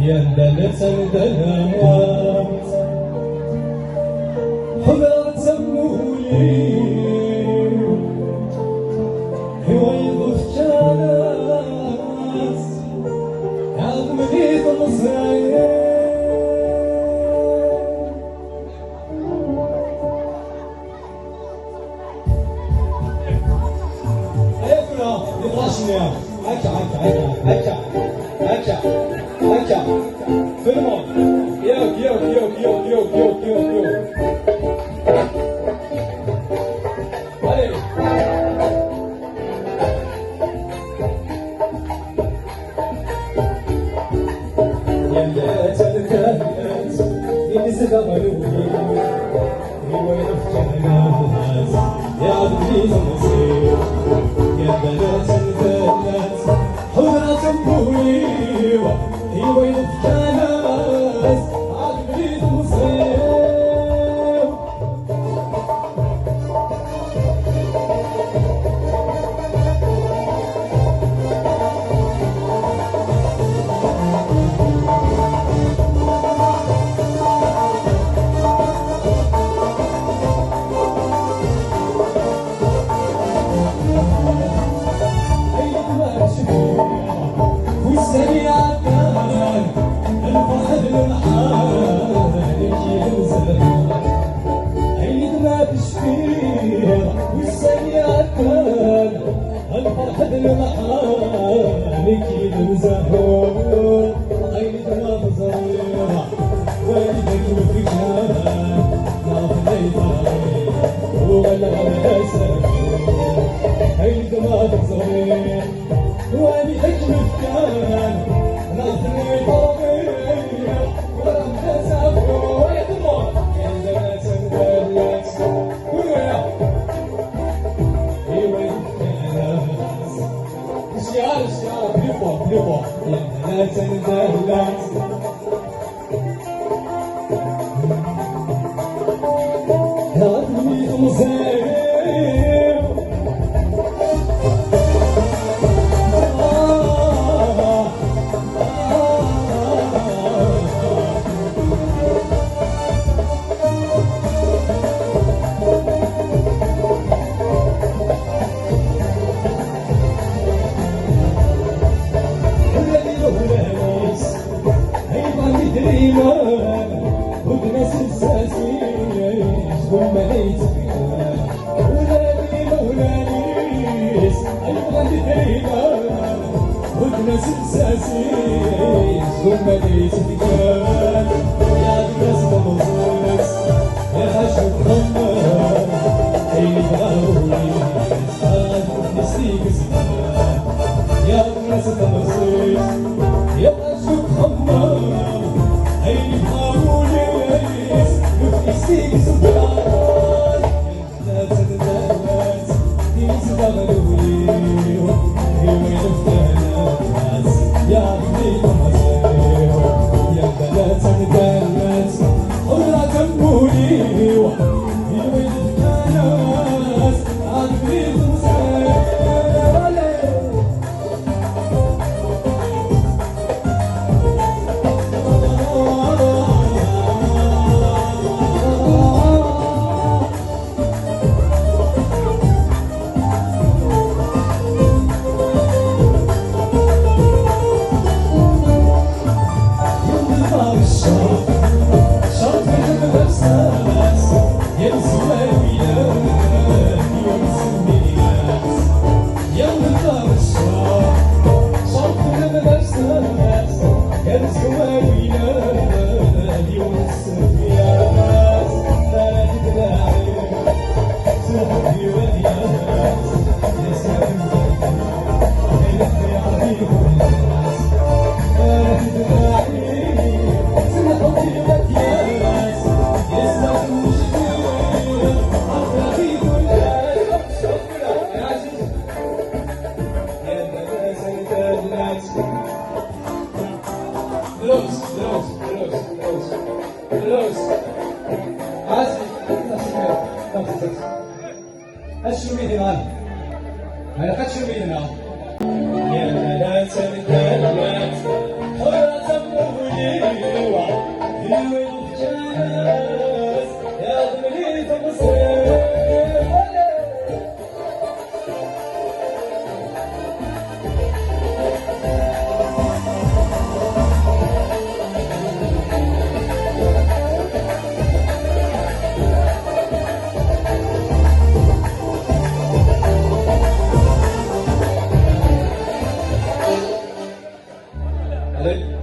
يندلت الدلوات حضرت سمولي هواي كانت عظمني تمصير Acá, firmo, yo. Vale. يا تذكرت ينسى قلبي وين الناس يا عبدي المصير يا بنات البنات حضرة أبوي وين الناس عبدي المصير الفرحة المحالك ينزهون عيد ما بصيرة والدك وفكان ناف ليطاني ولا الحسن عيد ما بصير والدك وفكان ناف ليطاني ولا الحسن ويا دموع يا زلمة البلد ويا الشعار بليبو لا تندلت يا ربي مصير ودنا سلساسي ثم ليت ولاني مولانيس أيضا بدينا ودنا سلساسي ثم ليت بكان يا بناس ممزوز يا حشو خمر أي بغاوي صاد نسيك زمان يا بناس ممزوز يا حشو خمر أي بغاوي نسيك زمان لا تتدلت يزدغلوني وين افتنت يا بني المصير يا بلا تتدلت حضرة أبوي وين افتنت عبدي المصير أشرب إذن هذا قد شرب إذن يا بنات الكلمات حرة أبوي عليك